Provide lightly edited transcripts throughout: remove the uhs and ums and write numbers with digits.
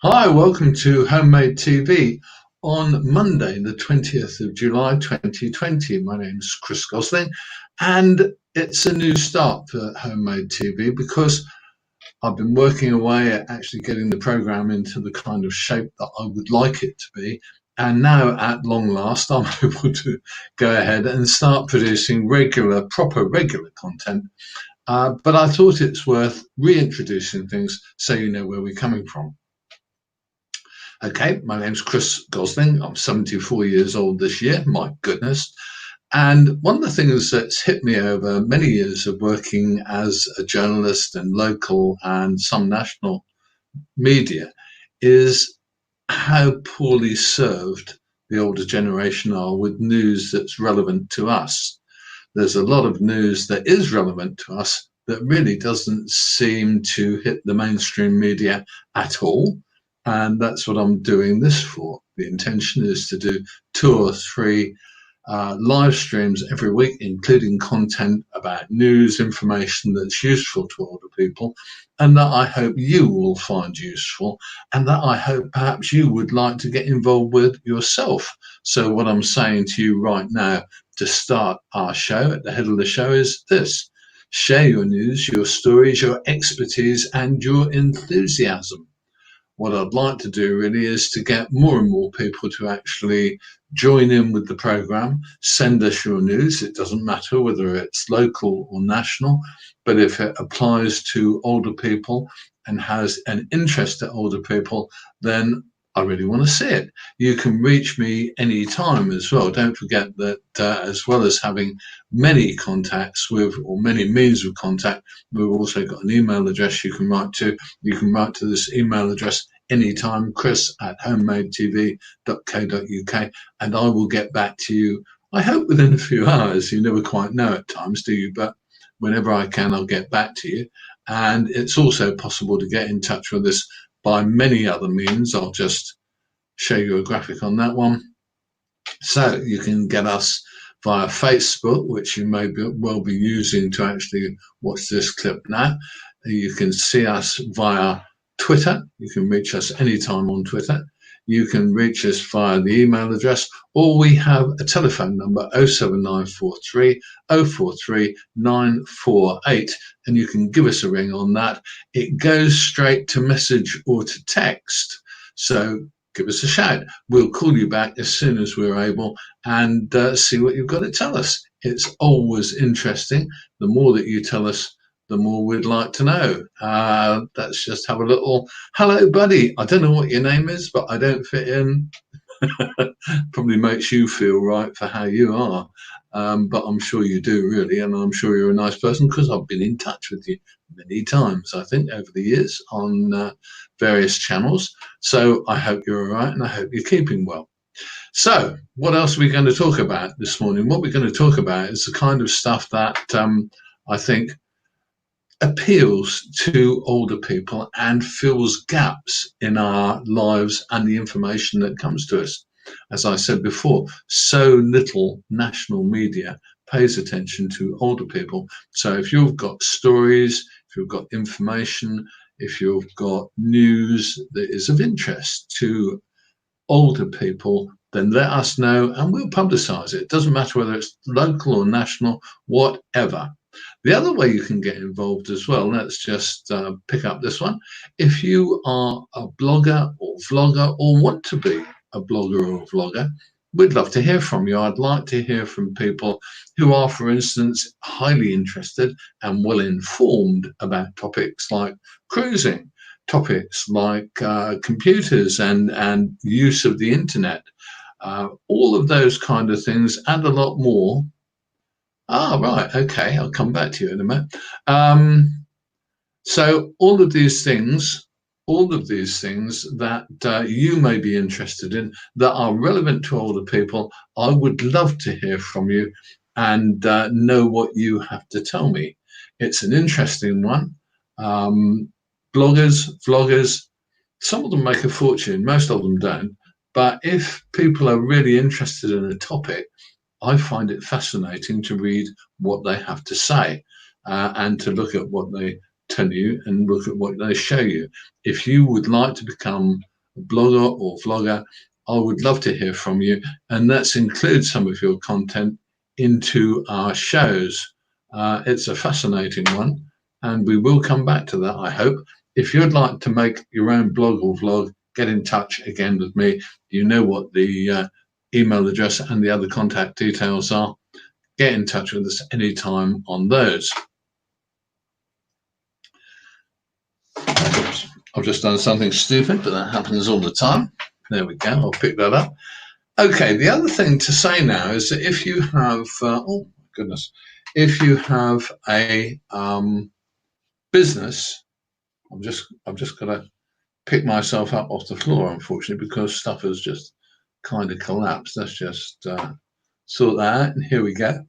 Hi, welcome to Homemade TV on Monday, the 20th of July 2020. My name's Chris Gosling, and it's a new start for Homemade TV because I've been working away at actually getting the program into the kind of shape that I would like it to be. And now, at long last, I'm able to go ahead and start producing proper regular content. But I thought it's worth reintroducing things so you know where we're coming from. Okay, my name's Chris Gosling. I'm 74 years old this year. My goodness. And one of the things that's hit me over many years of working as a journalist in local and some national media is how poorly served the older generation are with news that's relevant to us. There's a lot of news that is relevant to us that really doesn't seem to hit the mainstream media at all. And that's what I'm doing this for. The intention is to do two or three live streams every week, including content about news, information that's useful to older people, and that I hope you will find useful, and that I hope perhaps you would like to get involved with yourself. So, what I'm saying to you right now to start our show at the head of the show is this: share your news, your stories, your expertise, and your enthusiasm. What I'd like to do really is to get more and more people to actually join in with the program, send us your news. It doesn't matter whether it's local or national, but if it applies to older people and has an interest to older people, then I really want to see it. You can reach me anytime as well. Don't forget that as well as having many contacts with, or many means of contact, we've also got an email address you can write to. You can write to this email address anytime, chris@homemadetv.co.uk, and I will get back to you, I hope within a few hours. You never quite know at times, do you? But whenever I can, I'll get back to you. And it's also possible to get in touch with us by many other means. I'll just show you a graphic on that one. So you can get us via Facebook, which you may well be using to actually watch this clip now. You can see us via Twitter. You can reach us anytime on Twitter. You can reach us via the email address, or we have a telephone number 07943 043 948, and you can give us a ring on that. It goes straight to message or to text. So give us a shout. We'll call you back as soon as we're able and see what you've got to tell us. It's always interesting. The more that you tell us, the more we'd like to know. Let's just have a little hello, buddy. I don't know what your name is, but I don't fit in. Probably makes you feel right for how you are. But I'm sure you do, really, and I'm sure you're a nice person because I've been in touch with you many times, I think, over the years on various channels. So I hope you're all right, and I hope you're keeping well. So, what else are we going to talk about this morning? What we're going to talk about is the kind of stuff that I think appeals to older people and fills gaps in our lives and the information that comes to us. As I said before, so little national media pays attention to older people. So if you've got stories, if you've got information, if you've got news that is of interest to older people, then let us know and we'll publicise it. It doesn't matter whether it's local or national, whatever. The other way you can get involved as well, let's just pick up this one. If you are a blogger or vlogger or want to be a blogger or vlogger, we'd love to hear from you. I'd like to hear from people who are, for instance, highly interested and well informed about topics like cruising, topics like computers and use of the internet, all of those kind of things and a lot more. Ah, right. Okay. I'll come back to you in a minute. So all of these things that you may be interested in that are relevant to older people, I would love to hear from you and know what you have to tell me. It's an interesting one. Bloggers, vloggers, some of them make a fortune, most of them don't. But if people are really interested in a topic, I find it fascinating to read what they have to say and to look at what they tell you and look at what they show you. If you would like to become a blogger or vlogger, I would love to hear from you, and let's include some of your content into our shows. It's a fascinating one, and we will come back to that, I hope. If you'd like to make your own blog or vlog, get in touch again with me. You know what the email address and the other contact details are. Get in touch with us anytime on those. Oops, I've just done something stupid, but that happens all the time. There we go. I'll pick that up. Okay, the other thing to say now is that if you have, oh my goodness, if you have a business, I've just got to pick myself up off the floor, unfortunately, because stuff has just kind of collapsed. Let's just sort that out, and here we go.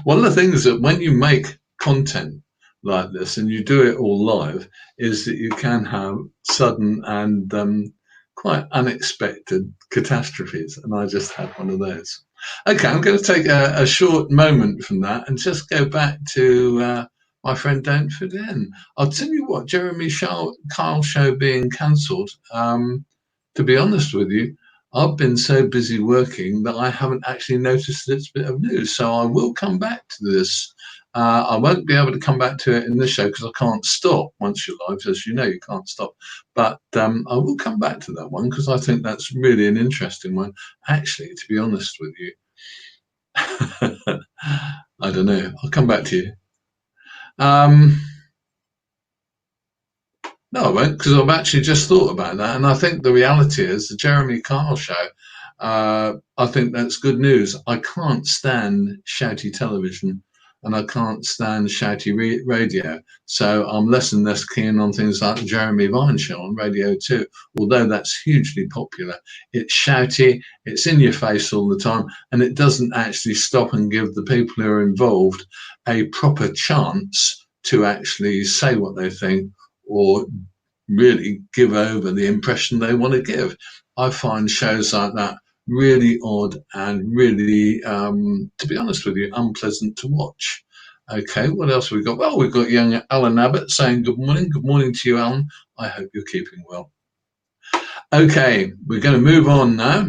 One of the things that when you make content like this and you do it all live is that you can have sudden and quite unexpected catastrophes, and I just had one of those. Okay, I'm going to take a short moment from that and just go back to my friend Don't Fit In. I'll tell you what, Jeremy Kyle show being cancelled, to be honest with you, I've been so busy working that I haven't actually noticed this bit of news. So I will come back to this. I won't be able to come back to it in this show because I can't stop once you're live. As you know, you can't stop. But I will come back to that one because I think that's really an interesting one. Actually, to be honest with you, I don't know. I'll come back to you. No, I won't, because I've actually just thought about that, and I think the reality is the Jeremy Kyle show. I think that's good news. I can't stand shouty television, and I can't stand shouty radio. So I'm less and less keen on things like the Jeremy Vine show on Radio 2, although that's hugely popular. It's shouty, it's in your face all the time, and it doesn't actually stop and give the people who are involved a proper chance to actually say what they think or really give over the impression they want to give. I find shows like that really odd and really, to be honest with you, unpleasant to watch. Okay, what else have we got? Well, we've got young Alan Abbott saying good morning. Good morning to you, Alan. I hope you're keeping well. Okay, we're going to move on now.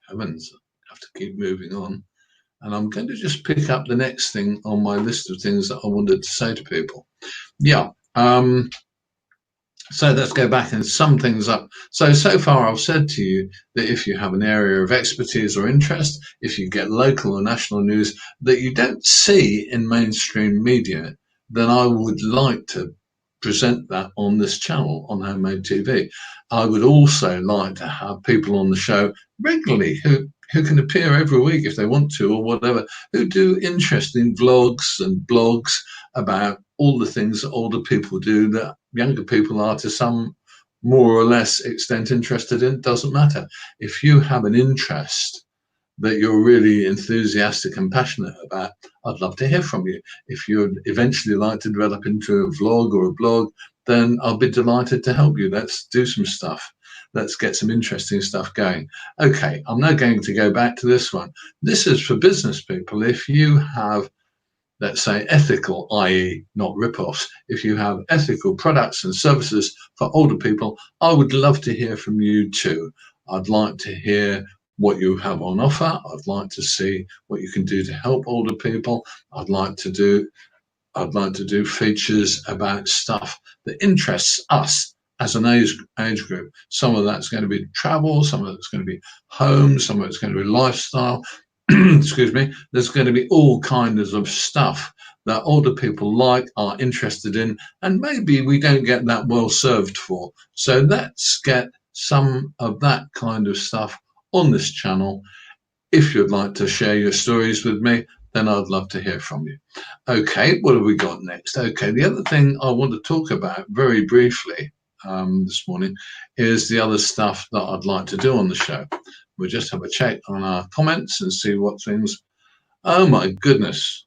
Heavens, I have to keep moving on. And I'm going to just pick up the next thing on my list of things that I wanted to say to people. Yeah, so let's go back and sum things up. So far I've said to you that if you have an area of expertise or interest, if you get local or national news that you don't see in mainstream media, then I would like to present that on this channel on Homemade TV. I would also like to have people on the show regularly who can appear every week if they want to or whatever, who do interesting vlogs and blogs about all the things that older people do that younger people are to some more or less extent interested in. Doesn't matter. If you have an interest that you're really enthusiastic and passionate about, I'd love to hear from you. If you'd eventually like to develop into a vlog or a blog, then I'll be delighted to help you. Let's do some stuff. Let's get some interesting stuff going. Okay, I'm now going to go back to this one. This is for business people. If you have, let's say, ethical, i.e. not rip-offs, if you have ethical products and services for older people, I would love to hear from you too. I'd like to hear what you have on offer. I'd like to see what you can do to help older people. I'd like to do features about stuff that interests us as an age group. Some of that's going to be travel, some of it's going to be home, some of it's going to be lifestyle. Excuse me. There's going to be all kinds of stuff that older people like, are interested in, and maybe we don't get that well served for. So let's get some of that kind of stuff on this channel. If you'd like to share your stories with me, then I'd love to hear from you. Okay, what have we got next? Okay, the other thing I want to talk about very briefly this morning is the other stuff that I'd like to do on the show. We'll just have a check on our comments and see what things. Oh my goodness.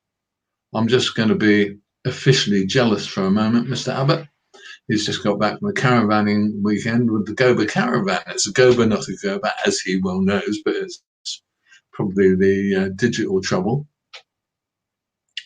I'm just going to be officially jealous for a moment, Mr. Abbott. He's just got back from a caravanning weekend with the Goba caravan. It's a Goba, not a Goba, as he well knows, but it's probably the digital trouble.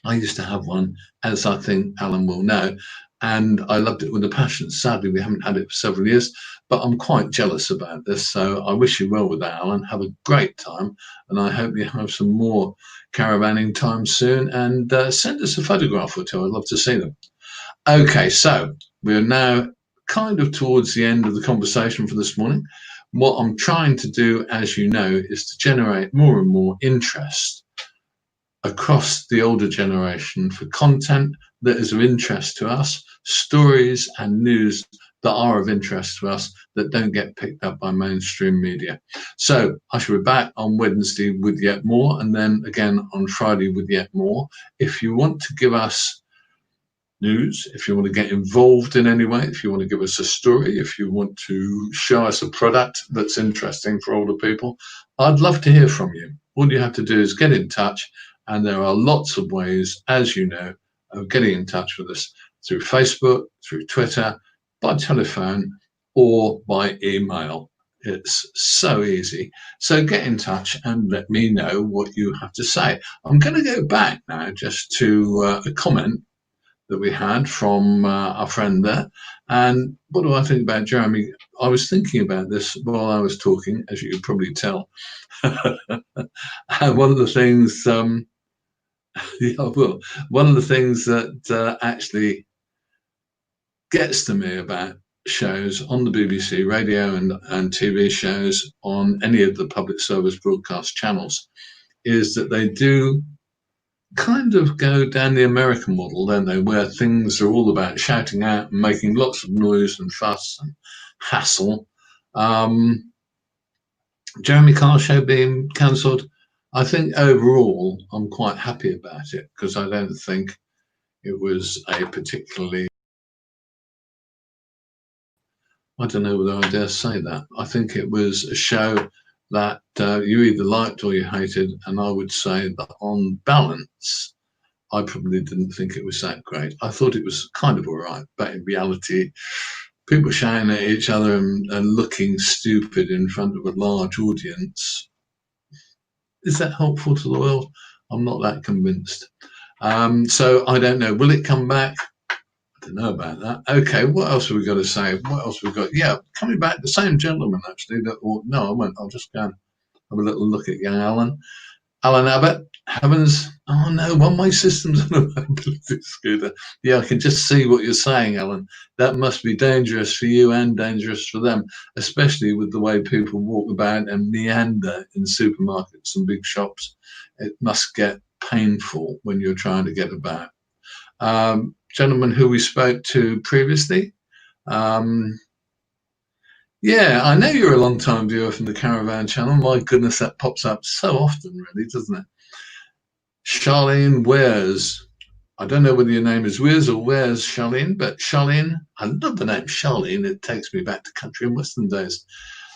I used to have one, as I think Alan will know, and I loved it with a passion. Sadly, we haven't had it for several years, but I'm quite jealous about this. So I wish you well with that, Alan. Have a great time, and I hope you have some more caravanning time soon. And send us a photograph or two. I'd love to see them. Okay, so we're now kind of towards the end of the conversation for this morning. What I'm trying to do, as you know, is to generate more and more interest across the older generation for content that is of interest to us, stories and news that are of interest to us that don't get picked up by mainstream media. So I shall be back on Wednesday with yet more, and then again on Friday with yet more. If you want to give us news, if you want to get involved in any way, if you want to give us a story, if you want to show us a product that's interesting for older people, I'd love to hear from you. All you have to do is get in touch, and there are lots of ways, as you know, of getting in touch with us through Facebook, through Twitter, by telephone, or by email. It's so easy. So get in touch and let me know what you have to say. I'm going to go back now just to a comment that we had from our friend there. And what do I think about Jeremy? I was thinking about this while I was talking, as you could probably tell. And one of the things, yeah, well, one of the things that actually gets to me about shows on the BBC radio and TV shows on any of the public service broadcast channels is that they do kind of go down the American model, don't they, where things are all about shouting out and making lots of noise and fuss and hassle. Jeremy Carr show being cancelled, I think overall I'm quite happy about it because I don't think it was a particularly, I don't know whether I dare say that. I think it was a show that you either liked or you hated, and I would say that on balance, I probably didn't think it was that great. I thought it was kind of all right, but in reality, people shouting at each other and looking stupid in front of a large audience, is that helpful to the world? I'm not that convinced. So I don't know. Will it come back? I don't know about that. Okay, what else have we got to say? What else have we got? Yeah, coming back, the same gentleman actually. Or no, I won't. I'll just go and have a little look at young Alan. Alan Abbott, Heavens, oh no, one-way systems on a mobility scooter. Yeah, I can just see what you're saying, Alan. That must be dangerous for you and dangerous for them, especially with the way people walk about and meander in supermarkets and big shops. It must get painful when you're trying to get about. Gentleman who we spoke to previously, yeah, I know you're a long time viewer from the Caravan channel. My goodness, that pops up so often, really, doesn't it? Charlene Wares. I don't know whether your name is Wears or Wares, Charlene, but Charlene, I love the name Charlene. It takes me back to country and western days.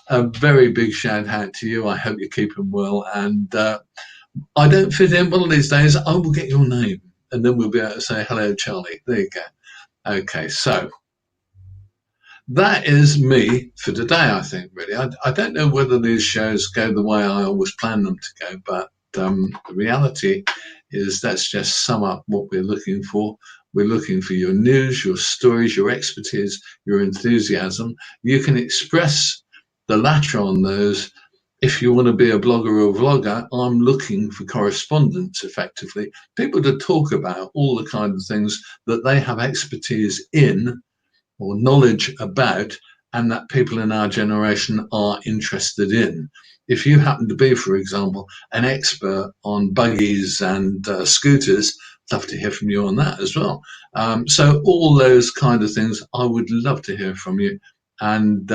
A very big shout out to you. I hope you're keeping well. And I don't fit in. One of these days, I will get your name and then we'll be able to say, hello, Charlie. There you go. Okay, so that is me for today, I think, really. I don't know whether these shows go the way I always plan them to go, but the reality is let's just sum up what we're looking for. We're looking for your news, your stories, your expertise, your enthusiasm. You can express the latter on those. If you want to be a blogger or a vlogger, I'm looking for correspondence, effectively. People to talk about all the kind of things that they have expertise in or knowledge about, and that people in our generation are interested in. If you happen to be, for example, an expert on buggies and scooters, I'd love to hear from you on that as well. So all those kind of things, I would love to hear from you. And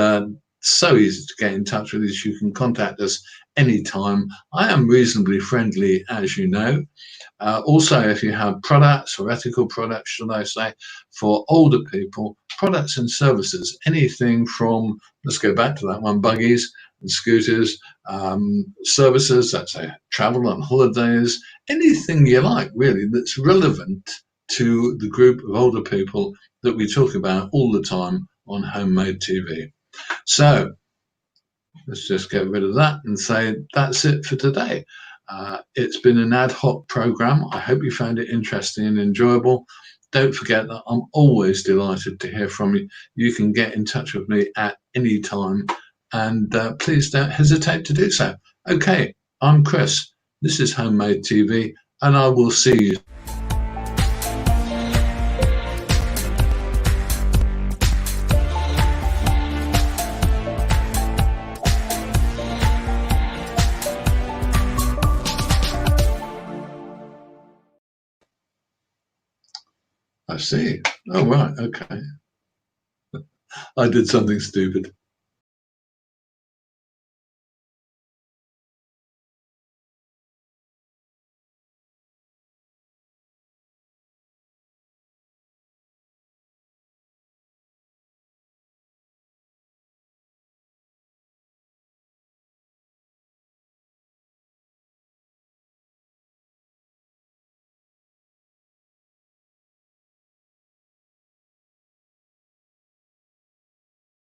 so easy to get in touch with us. You can contact us anytime. I am reasonably friendly, as you know. Also, if you have products or ethical products, should I say, for older people, products and services, anything from, let's go back to that one, buggies and scooters, services, let's say travel and holidays, anything you like, really, that's relevant to the group of older people that we talk about all the time on Homemade TV. So let's just get rid of that and say that's it for today. It's been an ad hoc program. I hope you found it interesting and enjoyable. Don't forget that I'm always delighted to hear from you. You can get in touch with me at any time, and please don't hesitate to do so. Okay, I'm Chris. This is Homemade TV, and I will see you. I see. Oh, right. Okay. I did something stupid.